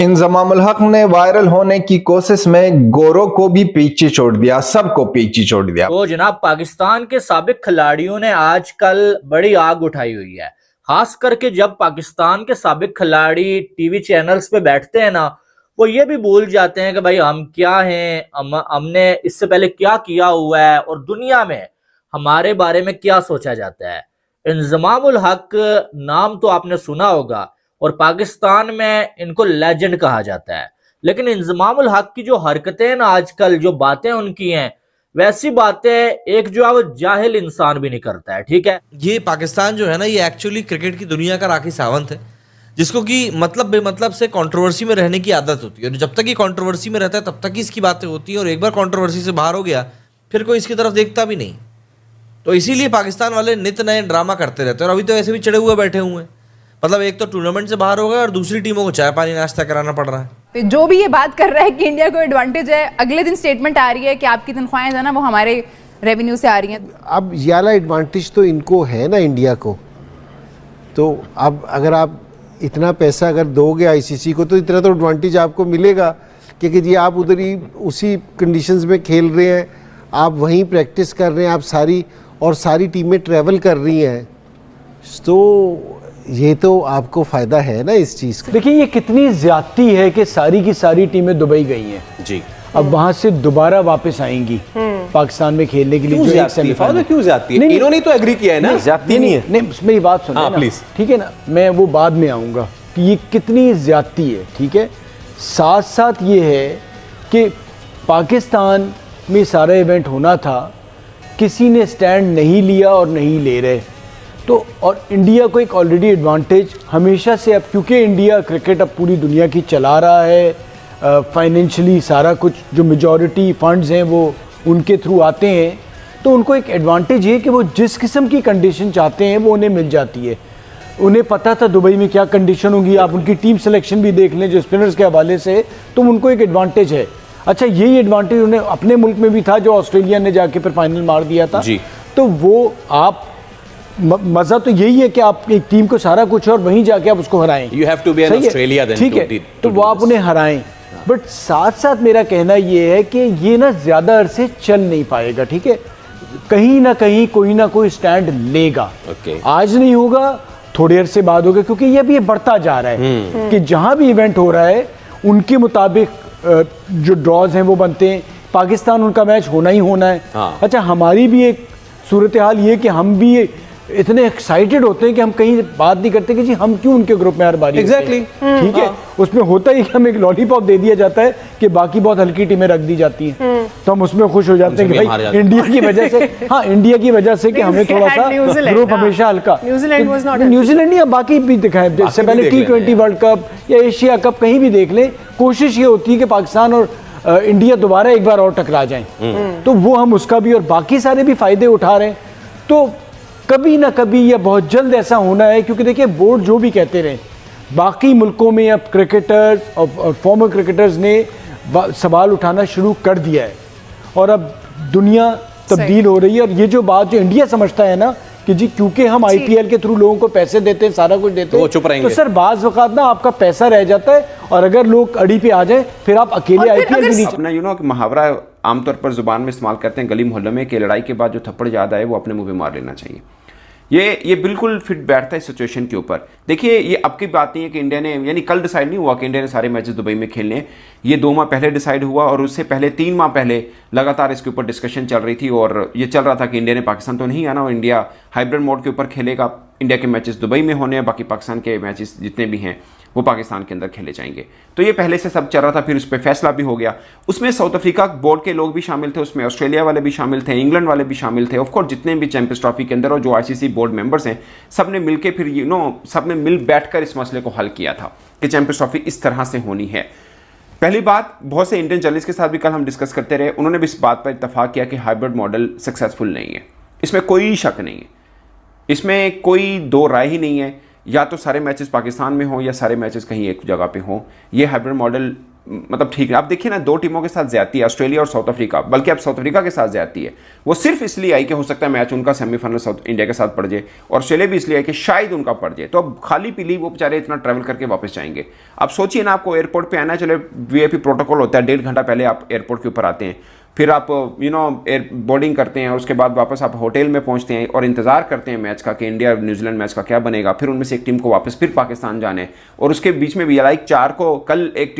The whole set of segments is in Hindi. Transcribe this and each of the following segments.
इंजमामुल हक ने वायरल होने की कोशिश में गोरों को भी पीछे छोड़ दिया, सबको पीछे छोड़ दिया। तो जनाब पाकिस्तान के साबिक खिलाड़ियों ने आजकल बड़ी आग उठाई हुई है। खास करके जब पाकिस्तान के साबिक खिलाड़ी टीवी चैनल्स पे बैठते हैं ना, वो ये भी भूल जाते हैं कि भाई हम क्या हैं, हमने इससे पहले क्या किया हुआ है और दुनिया में हमारे बारे में क्या सोचा जाता है। इंजमामुल हक नाम तो आपने सुना होगा और पाकिस्तान में इनको लेजेंड कहा जाता है, लेकिन इंजमामुल हक की जो हरकतें हैं ना आजकल, जो बातें उनकी हैं, वैसी बातें एक जो है वो जाहिल इंसान भी नहीं करता है। ठीक है, ये पाकिस्तान जो है ना, ये एक्चुअली क्रिकेट की दुनिया का राखी सावंत है, जिसको कि मतलब बेमतलब से कंट्रोवर्सी में रहने की आदत होती है। और जब तक ये कंट्रोवर्सी में रहता है तब तक ही इसकी बातें होती हैं, और एक बार कंट्रोवर्सी से बाहर हो गया फिर कोई इसकी तरफ देखता भी नहीं। तो इसीलिए पाकिस्तान वाले नित नए ड्रामा करते रहते हैं, और अभी तो ऐसे भी चढ़े हुए बैठे हुए हैं। मतलब एक तो टूर्नामेंट से बाहर हो गए और दूसरी टीमों को चाय पानी नाश्ता कराना पड़ रहा है। तो जो भी ये बात कर रहा है कि इंडिया को एडवांटेज है, अगले दिन स्टेटमेंट आ रही है कि आपकी तनख्वाहें है ना वो हमारे रेवेन्यू से आ रही हैं। अब ये वाला एडवांटेज तो इनको है ना इंडिया को, तो अब अगर आप इतना पैसा अगर दोगे आईसीसी को तो इतना तो एडवांटेज आपको मिलेगा, क्योंकि जी आप उधर ही उसी कंडीशंस में खेल रहे हैं, आप वहीं प्रैक्टिस कर रहे हैं, आप सारी टीमें ट्रैवल कर रही हैं, तो ये तो आपको फ़ायदा है ना इस चीज़ का। देखिए ये कितनी ज्यादती है कि सारी की सारी टीमें दुबई गई हैं जी, अब वहां से दोबारा वापस आएंगी पाकिस्तान में खेलने के लिए। जो एक सेमीफाइनल क्यों जाती है? इन्होंने तो एग्री किया है ना, जाती नहीं है। नहीं मेरी बात सुनिए ना प्लीज, ठीक है ना, मैं वो बाद में आऊंगा कि ये कितनी ज्यादती है। ठीक है, साथ साथ ये है कि पाकिस्तान में सारा इवेंट होना था, किसी ने स्टैंड नहीं लिया और नहीं ले रहे, तो और इंडिया को एक ऑलरेडी एडवांटेज हमेशा से, अब क्योंकि इंडिया क्रिकेट अब पूरी दुनिया की चला रहा है, फाइनेंशियली सारा कुछ जो मेजॉरिटी फंड्स हैं वो उनके थ्रू आते हैं, तो उनको एक एडवांटेज है कि वो जिस किस्म की कंडीशन चाहते हैं वो उन्हें मिल जाती है। उन्हें पता था दुबई में क्या कंडीशन होगी, आप उनकी टीम सिलेक्शन भी देख लें जो स्पिनर्स के हवाले से, तो उनको एक एडवांटेज है। अच्छा, यही एडवांटेज उन्हें अपने मुल्क में भी था जो ऑस्ट्रेलिया ने जाके फिर फाइनल मार दिया था जी। तो वो आप मजा तो यही है कि आप एक टीम को सारा कुछ है और वहीं जाके आप उसको हराएं। You have to be an Australia then, ठीक है, तो वो आप उन्हें हराएं। बट साथ साथ मेरा कहना ये है कि ये ना ज्यादा अरसे चल नहीं पाएगा। ठीक है, कहीं ना कहीं कोई ना कोई स्टैंड लेगा। आज नहीं होगा, थोड़े अरसे बाद होगा, क्योंकि ये भी बढ़ता जा रहा है कि जहां भी इवेंट हो रहा है उनके मुताबिक जो ड्रॉज हैं वो बनते हैं। पाकिस्तान उनका मैच होना ही होना है। अच्छा, हमारी भी एक सूरत हाल ये कि हम भी इतने एक्साइटेड होते हैं कि हम कहीं बात नहीं करते कि जी हम क्यों उनके ग्रुप में हर बारी एग्जैक्टली ठीक है, उसमें होता ही कि हमें एक लॉलीपॉप दे दिया जाता है कि बाकी बहुत हल्की टीमें रख दी जाती हैं, तो हम उसमें खुश हो जाते हैं कि भाई इंडिया की वजह से, हाँ इंडिया की वजह से कि हमें थोड़ा सा ग्रुप हमेशा हल्का। न्यूजीलैंड या बाकी भी दिखाए, इससे पहले T20 वर्ल्ड कप या एशिया कप कहीं भी देख ले, कोशिश ये होती है कि पाकिस्तान और इंडिया दोबारा एक बार और टकरा जाएं, तो वो हम उसका भी और बाकी सारे भी फायदे उठा रहे हैं। तो कभी ना कभी या बहुत जल्द ऐसा होना है, क्योंकि देखिए बोर्ड जो भी कहते रहे, बाकी मुल्कों में अब क्रिकेटर्स और फॉर्मर क्रिकेटर्स ने सवाल उठाना शुरू कर दिया है और अब दुनिया तब्दील हो रही है। और ये जो बात जो इंडिया समझता है ना कि जी क्योंकि हम IPL के थ्रू लोगों को पैसे देते हैं, सारा कुछ देते हैं, तो सर बाज़ वक़्त ना आपका पैसा रह जाता है, और अगर लोग अड़ी पे आ जाए फिर आप अकेले IPL भी नहीं। अपना कि मुहावरा आमतौर पर जुबान में इस्तेमाल करते हैं गली मोहल्ले में कि लड़ाई के बाद जो थप्पड़ याद आए वो अपने मुंह पे मार लेना चाहिए। ये बिल्कुल फिट बैठता है सिचुएशन के ऊपर। देखिए, ये अब की बात नहीं है कि इंडिया ने, यानी कल डिसाइड नहीं हुआ कि इंडिया ने सारे मैचेस दुबई में खेलने हैं। ये 2 माह पहले डिसाइड हुआ, और उससे पहले 3 माह पहले लगातार इसके ऊपर डिस्कशन चल रही थी, और ये चल रहा था कि इंडिया ने पाकिस्तान तो नहीं आना और इंडिया हाइब्रिड मोड के ऊपर खेलेगा। इंडिया के मैचेस दुबई में होने हैं, बाकी पाकिस्तान के मैचेस जितने भी हैं वो पाकिस्तान के अंदर खेले जाएंगे। तो ये पहले से सब चल रहा था, फिर उस पर फैसला भी हो गया। उसमें साउथ अफ्रीका बोर्ड के लोग भी शामिल थे, उसमें ऑस्ट्रेलिया वाले भी शामिल थे, इंग्लैंड वाले भी शामिल थे, ऑफकोर्स जितने भी चैंपियंस ट्रॉफी के अंदर और जो ICC बोर्ड मेंबर्स हैं, सब ने मिलकर फिर सब ने मिल बैठकर इस मसले को हल किया था कि चैंपियंस ट्रॉफी इस तरह से होनी है। पहली बात, बहुत से इंडियन जर्नलिस्ट के साथ भी कल हम डिस्कस करते रहे, उन्होंने भी इस बात पर इत्तेफाक किया कि हाइब्रिड मॉडल सक्सेसफुल नहीं है, इसमें कोई शक नहीं है, इसमें कोई दो राय ही नहीं है। या तो सारे मैचेस पाकिस्तान में हों या सारे मैचेस कहीं एक जगह पे हों, ये हाइब्रिड मॉडल मतलब ठीक है। आप देखिए ना, 2 टीमों के साथ ज्यादती है, ऑस्ट्रेलिया और साउथ अफ्रीका, बल्कि अब साउथ अफ्रीका के साथ ज्यादती है। वो सिर्फ इसलिए आई कि हो सकता है मैच उनका सेमीफाइनल साउथ इंडिया के साथ पड़ जाए, और ऑस्ट्रेलिया भी इसलिए आई कि शायद उनका पड़ जाए। तो अब खाली पीली वो बेचारे इतना ट्रैवल करके वापस जाएंगे। अब सोचिए ना, आपको एयरपोर्ट पे आना, चले वीआईपी प्रोटोकॉल होता है, 1.5 घंटा पहले आप एयरपोर्ट के ऊपर आते हैं, फिर आप एयर बोर्डिंग करते हैं, और उसके बाद वापस आप होटल में पहुंचते हैं और इंतजार करते हैं मैच का कि इंडिया न्यूजीलैंड मैच का क्या बनेगा। फिर उनमें से एक टीम को वापस फिर पाकिस्तान जाना है, और उसके बीच में भी लाइक 4 को कल एक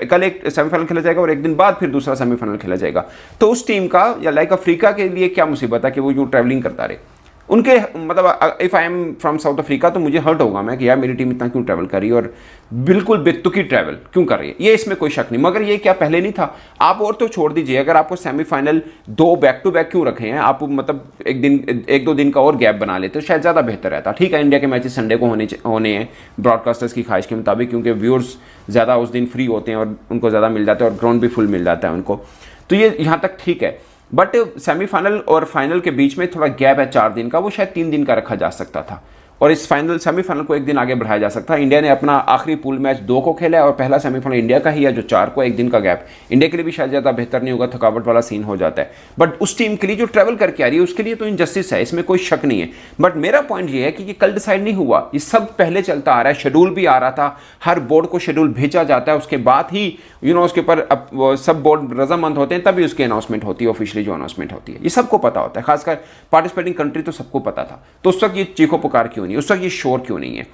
कल एक सेमीफाइनल खेला जाएगा और एक दिन बाद फिर दूसरा सेमीफाइनल खेला जाएगा। तो उस टीम का या लाइक अफ्रीका के लिए क्या मुसीबत है कि वो यूँ ट्रैवलिंग करता रहे। उनके मतलब if I am from south Africa तो मुझे हर्ट होगा मैं कि यार मेरी टीम इतना क्यों ट्रैवल कर रही है, और बिल्कुल बेतुकी ट्रैवल क्यों कर रही है, ये इसमें कोई शक नहीं। मगर ये क्या पहले नहीं था? आप और तो छोड़ दीजिए, अगर आपको सेमीफाइनल 2 बैक टू बैक क्यों रखे हैं, आप मतलब 1-2 दिन का और गैप बना लेते तो शायद ज़्यादा बेहतर रहता। ठीक है, इंडिया के मैचेस संडे को होने हैं ब्रॉडकास्टर्स की ख्वाहिश के मुताबिक, क्योंकि व्यूअर्स ज़्यादा उस दिन फ्री होते हैं और उनको ज़्यादा मिल जाता है और ग्राउंड भी फुल मिल जाता है उनको, तो ये यहाँ तक ठीक है। बट सेमीफाइनल और फाइनल के बीच में थोड़ा गैप है 4 दिन का, वो शायद 3 दिन का रखा जा सकता था, और इस सेमीफाइनल को एक दिन आगे बढ़ाया जा सकता है। इंडिया ने अपना आखिरी पूल मैच 2 को खेला है और पहला सेमीफाइनल इंडिया का ही है जो 4 को, एक दिन का गैप इंडिया के लिए भी शायद ज़्यादा बेहतर नहीं होगा, थकावट वाला सीन हो जाता है। बट उस टीम के लिए जो ट्रैवल करके आ रही है उसके लिए तो इनजस्टिस है, इसमें कोई शक नहीं है। बट मेरा पॉइंट ये है कि ये कल डिसाइड नहीं हुआ, ये सब पहले चलता आ रहा है, शेड्यूल भी आ रहा था, हर बोर्ड को शेड्यूल भेजा जाता है, उसके बाद ही उसके ऊपर सब बोर्ड रजामंद होते हैं, तभी उसकी अनाउंसमेंट होती है, ऑफिशियली जो अनाउंसमेंट होती है। ये सबको पता होता है, खासकर पार्टिसिपेटिंग कंट्री तो सबको पता था। तो उस वक्त ये चीखो पुकार क्यों नहीं, उस वक्त ये शोर क्यों नहीं है?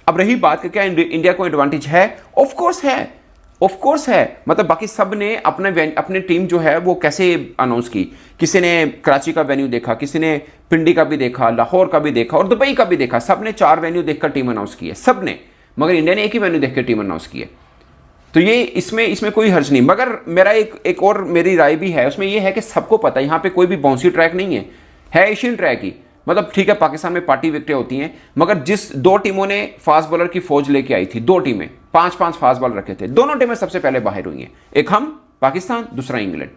अब रही बात कि क्या इंडिया को एडवांटेज है, ऑफ कोर्स है, ऑफ कोर्स है। मतलब बाकी सब ने अपने टीम जो है वो कैसे अनाउंस की, किसी ने कराची का वेन्यू देखा, किसी ने पिंडी का भी देखा, लाहौर का भी देखा और दुबई का भी देखा, सबने 4 वेन्यू देखकर टीम अनाउंस की है, सबने। मगर इंडिया ने एक ही वेन्यू देखकर टीम अनाउंस की है। तो ये इसमें कोई हर्ज नहीं। मगर मेरा एक और मेरी राय भी है, उसमें ये है कि सबको पता है यहाँ पे कोई भी बाउंसी ट्रैक नहीं है एशियन ट्रैक ही। मतलब ठीक है, पाकिस्तान में पार्टी विकेटें होती हैं, मगर जिस 2 टीमों ने फास्ट बॉलर की फौज लेके आई थी, 2 टीमें 5-5 फास्ट बॉलर रखे थे, दोनों टीमें सबसे पहले बाहर हुई हैं। एक हम पाकिस्तान, दूसरा इंग्लैंड।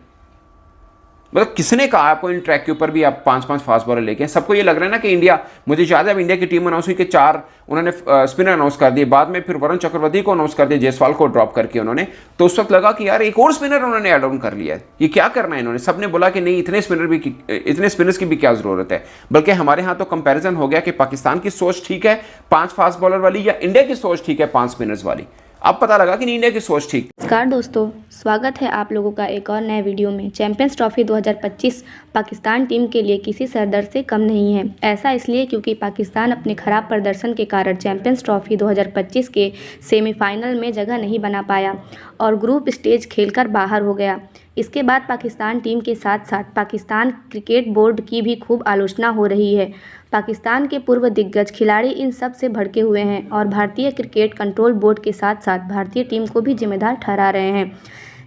मतलब किसने कहा आपको इन ट्रैक के ऊपर भी आप 5-5 फास्ट बॉलर लेके? सबको ये लग रहा है ना कि इंडिया, मुझे याद है अब इंडिया की टीम अनाउंस हुई कि 4 उन्होंने स्पिनर अनाउंस कर दिए, बाद में फिर वरुण चक्रवर्ती को अनाउंस कर दिया, जयसवाल को ड्रॉप करके उन्होंने। तो उस वक्त लगा कि यार एक और स्पिनर उन्होंने ऐड ऑन कर लिया है, ये क्या करना है इन्होंने। सबने बोला कि नहीं, इतने स्पिनर्स की भी क्या जरूरत है। बल्कि हमारे यहाँ तो कंपेरिजन हो गया कि पाकिस्तान की सोच ठीक है 5 फास्ट बॉलर वाली, या इंडिया की सोच ठीक है 5 स्पिनर्स वाली। अब पता लगा कि इंडिया की सोच ठीक। नमस्कार दोस्तों, स्वागत है आप लोगों का एक और नए वीडियो में। चैंपियंस ट्रॉफी 2025 पाकिस्तान टीम के लिए किसी सरदर्द से कम नहीं है। ऐसा इसलिए क्योंकि पाकिस्तान अपने खराब प्रदर्शन के कारण चैंपियंस ट्रॉफी 2025 के सेमीफाइनल में जगह नहीं बना पाया और ग्रुप स्टेज खेलकर बाहर हो गया। इसके बाद पाकिस्तान टीम के साथ साथ पाकिस्तान क्रिकेट बोर्ड की भी खूब आलोचना हो रही है। पाकिस्तान के पूर्व दिग्गज खिलाड़ी इन सब से भड़के हुए हैं और भारतीय क्रिकेट कंट्रोल बोर्ड के साथ साथ भारतीय टीम को भी जिम्मेदार ठहरा रहे हैं।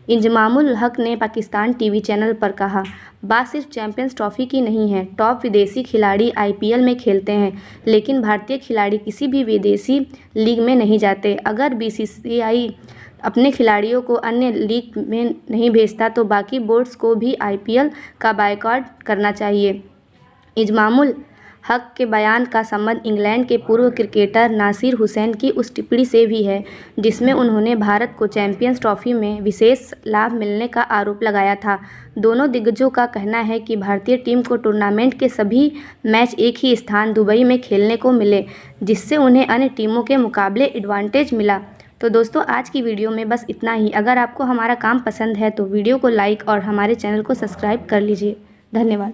इंजमामुल हक ने पाकिस्तान टीवी चैनल पर कहा, बात सिर्फ चैंपियंस ट्रॉफी की नहीं है। टॉप विदेशी खिलाड़ी IPL में खेलते हैं, लेकिन भारतीय खिलाड़ी किसी भी विदेशी लीग में नहीं जाते। अगर BCCI अपने खिलाड़ियों को अन्य लीग में नहीं भेजता तो बाकी बोर्ड्स को भी IPL का बायकॉट करना चाहिए। इजमामुल हक के बयान का संबंध इंग्लैंड के पूर्व क्रिकेटर नासिर हुसैन की उस टिप्पणी से भी है जिसमें उन्होंने भारत को चैंपियंस ट्रॉफी में विशेष लाभ मिलने का आरोप लगाया था। दोनों दिग्गजों का कहना है कि भारतीय टीम को टूर्नामेंट के सभी मैच एक ही स्थान दुबई में खेलने को मिले, जिससे उन्हें अन्य टीमों के मुकाबले एडवांटेज मिला। तो दोस्तों, आज की वीडियो में बस इतना ही। अगर आपको हमारा काम पसंद है तो वीडियो को लाइक और हमारे चैनल को सब्सक्राइब कर लीजिए। धन्यवाद।